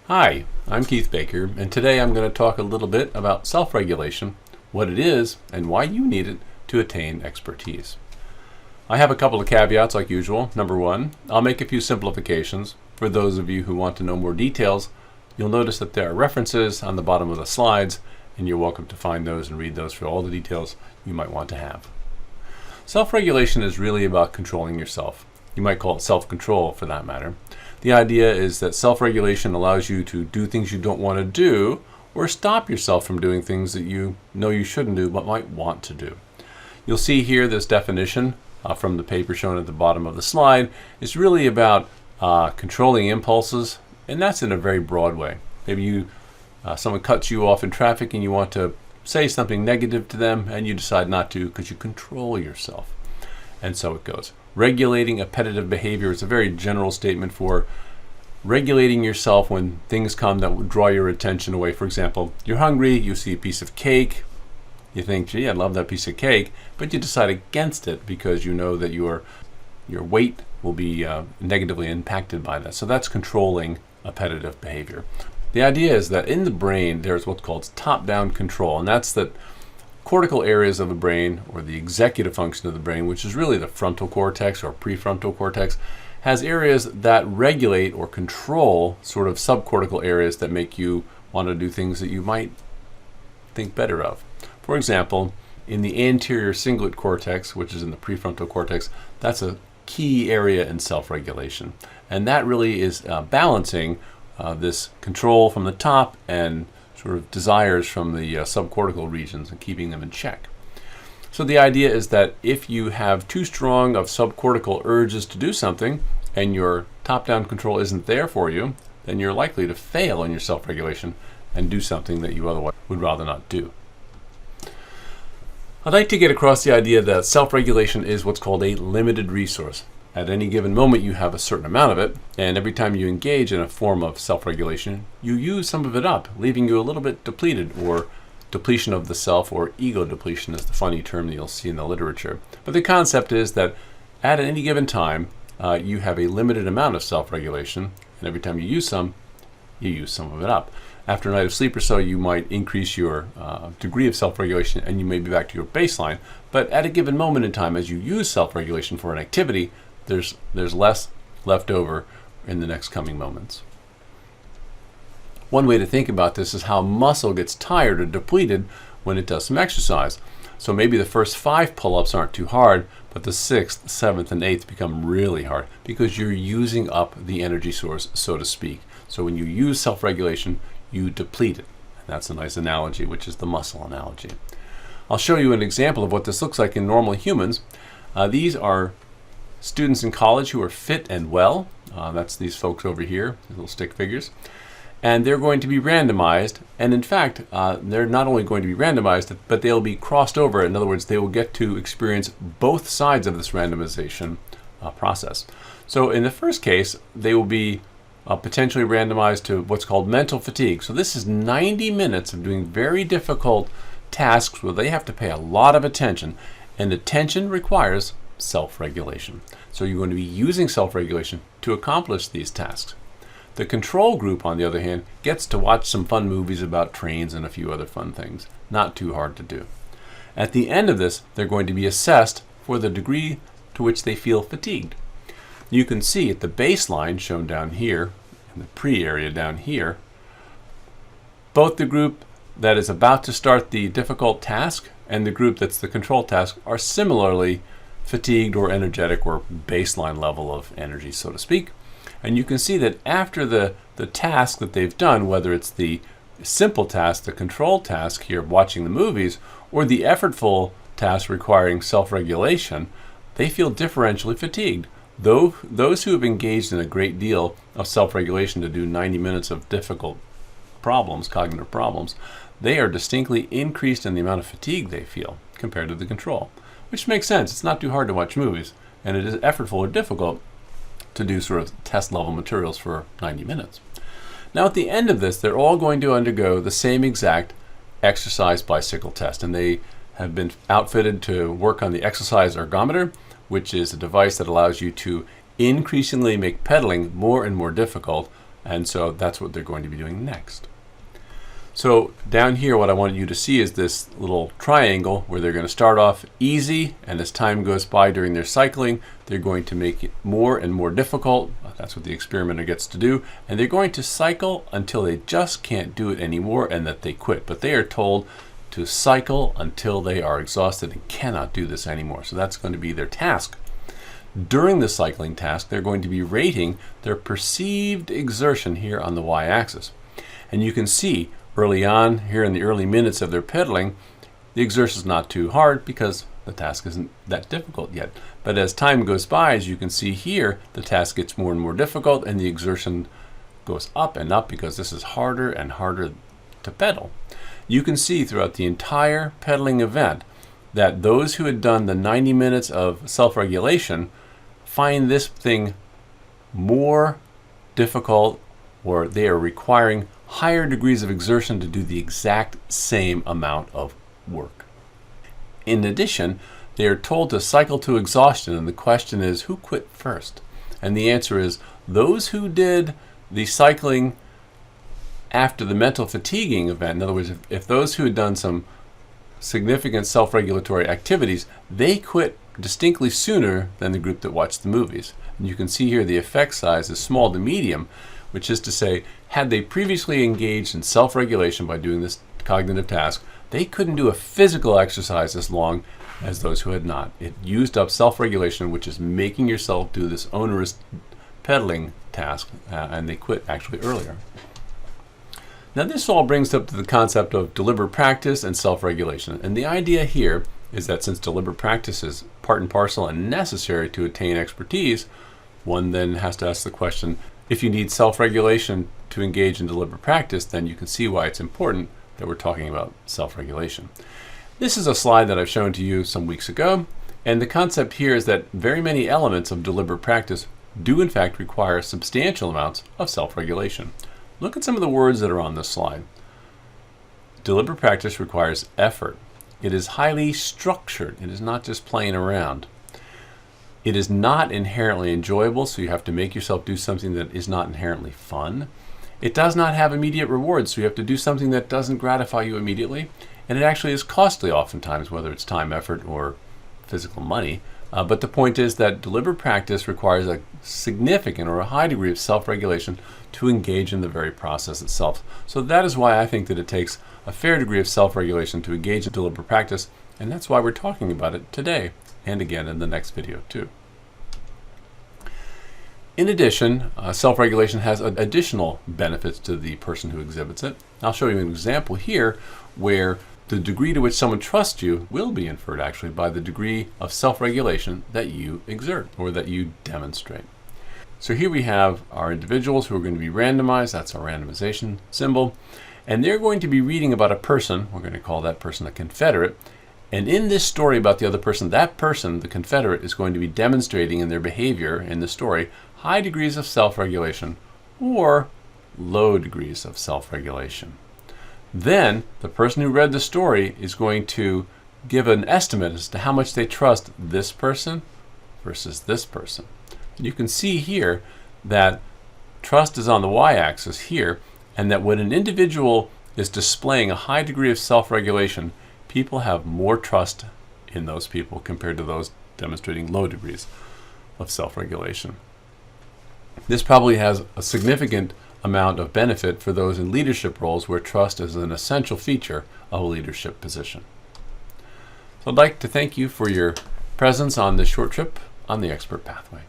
Hi, I'm Keith Baker, and today I'm going to talk a little bit about self-regulation, what it is, and why you need it to attain expertise. I have a couple of caveats like usual. Number one, I'll make a few simplifications. For those of you who want to know more details, you'll notice that there are references on the bottom of the slides, and you're welcome to find those and read those for all the details you might want to have. Self-regulation is really about controlling yourself. You might call it self-control for that matter. The idea is that self-regulation allows you to do things you don't want to do or stop yourself from doing things that you know you shouldn't do but might want to do. You'll see here this definition from the paper shown at the bottom of the slide. It's really about controlling impulses, and that's in a very broad way. Maybe someone cuts you off in traffic and you want to say something negative to them and you decide not to because you control yourself. And so it goes. Regulating appetitive behavior is a very general statement for regulating yourself when things come that would draw your attention away. For example, you're hungry, you see a piece of cake, you think, gee, I love that piece of cake, but you decide against it because you know that your weight will be negatively impacted by that. So that's controlling appetitive behavior. The idea is that in the brain there's what's called top-down control, and that's that cortical areas of the brain, or the executive function of the brain, which is really the frontal cortex or prefrontal cortex, has areas that regulate or control sort of subcortical areas that make you want to do things that you might think better of. For example, in the anterior cingulate cortex, which is in the prefrontal cortex, that's a key area in self-regulation. And that really is balancing this control from the top and sort of desires from the subcortical regions and keeping them in check. So the idea is that if you have too strong of subcortical urges to do something and your top-down control isn't there for you, then you're likely to fail in your self-regulation and do something that you otherwise would rather not do. I'd like to get across the idea that self-regulation is what's called a limited resource. At any given moment you have a certain amount of it, and every time you engage in a form of self-regulation, you use some of it up, leaving you a little bit depleted, or depletion of the self, or ego depletion is the funny term that you'll see in the literature. But the concept is that at any given time, you have a limited amount of self-regulation, and every time you use some of it up. After a night of sleep or so, you might increase your degree of self-regulation, and you may be back to your baseline. But at a given moment in time, as you use self-regulation for an activity, there's less left over in the next coming moments. One way to think about this is how muscle gets tired or depleted when it does some exercise. So maybe the first 5 pull-ups aren't too hard, but the 6th, 7th, and 8th become really hard because you're using up the energy source, so to speak. So when you use self-regulation, you deplete it. And that's a nice analogy, which is the muscle analogy. I'll show you an example of what this looks like in normal humans. These are students in college who are fit and well. That's these folks over here, these little stick figures. And they're going to be randomized. And in fact, they're not only going to be randomized, but they'll be crossed over. In other words, they will get to experience both sides of this randomization process. So in the first case, they will be potentially randomized to what's called mental fatigue. So this is 90 minutes of doing very difficult tasks where they have to pay a lot of attention. And attention requires self-regulation. So you're going to be using self-regulation to accomplish these tasks. The control group, on the other hand, gets to watch some fun movies about trains and a few other fun things. Not too hard to do. At the end of this, they're going to be assessed for the degree to which they feel fatigued. You can see at the baseline shown down here, in the pre-area down here, both the group that is about to start the difficult task and the group that's the control task are similarly fatigued or energetic or baseline level of energy, so to speak. And you can see that after the task that they've done, whether it's the simple task, the control task here, watching the movies, or the effortful task requiring self-regulation, they feel differentially fatigued. Though those who have engaged in a great deal of self-regulation to do 90 minutes of difficult problems, cognitive problems, they are distinctly increased in the amount of fatigue they feel compared to the control. Which makes sense. It's not too hard to watch movies, and it is effortful or difficult to do sort of test level materials for 90 minutes. Now at the end of this, they're all going to undergo the same exact exercise bicycle test, and they have been outfitted to work on the exercise ergometer, which is a device that allows you to increasingly make pedaling more and more difficult And so that's what they're going to be doing next. So down here, what I want you to see is this little triangle where they're going to start off easy, and as time goes by during their cycling, they're going to make it more and more difficult. That's what the experimenter gets to do. And they're going to cycle until they just can't do it anymore and that they quit. But they are told to cycle until they are exhausted and cannot do this anymore. So that's going to be their task. During the cycling task, they're going to be rating their perceived exertion here on the y-axis. And you can see early on, here in the early minutes of their pedaling, the exertion is not too hard because the task isn't that difficult yet. But as time goes by, as you can see here, the task gets more and more difficult and the exertion goes up and up because this is harder and harder to pedal. You can see throughout the entire pedaling event that those who had done the 90 minutes of self-regulation find this thing more difficult, or they are requiring higher degrees of exertion to do the exact same amount of work. In addition, they are told to cycle to exhaustion, and the question is, who quit first? And the answer is those who did the cycling after the mental fatiguing event. In other words, if those who had done some significant self-regulatory activities, they quit distinctly sooner than the group that watched the movies. And you can see here the effect size is small to medium, which is to say, had they previously engaged in self-regulation by doing this cognitive task, they couldn't do a physical exercise as long as those who had not. It used up self-regulation, which is making yourself do this onerous pedaling task, and they quit actually earlier. Now this all brings up to the concept of deliberate practice and self-regulation. And the idea here is that since deliberate practice is part and parcel and necessary to attain expertise, one then has to ask the question, if you need self-regulation to engage in deliberate practice, then you can see why it's important that we're talking about self-regulation. This is a slide that I've shown to you some weeks ago, and the concept here is that very many elements of deliberate practice do in fact require substantial amounts of self-regulation. Look at some of the words that are on this slide. Deliberate practice requires effort. It is highly structured. It is not just playing around. It is not inherently enjoyable, so you have to make yourself do something that is not inherently fun. It does not have immediate rewards, so you have to do something that doesn't gratify you immediately. And it actually is costly oftentimes, whether it's time, effort, or physical money. But the point is that deliberate practice requires a significant or a high degree of self-regulation to engage in the very process itself. So that is why I think that it takes a fair degree of self-regulation to engage in deliberate practice, and that's why we're talking about it today, and again in the next video too. In addition, self-regulation has additional benefits to the person who exhibits it. I'll show you an example here where the degree to which someone trusts you will be inferred actually by the degree of self-regulation that you exert or that you demonstrate. So here we have our individuals who are going to be randomized. That's our randomization symbol. And they're going to be reading about a person. We're going to call that person a confederate. And in this story about the other person, that person, the confederate, is going to be demonstrating in their behavior in the story high degrees of self-regulation or low degrees of self-regulation. Then the person who read the story is going to give an estimate as to how much they trust this person versus this person. You can see here that trust is on the y-axis here, and that when an individual is displaying a high degree of self-regulation, people have more trust in those people compared to those demonstrating low degrees of self-regulation. This probably has a significant amount of benefit for those in leadership roles where trust is an essential feature of a leadership position. So I'd like to thank you for your presence on this short trip on the Expert Pathway.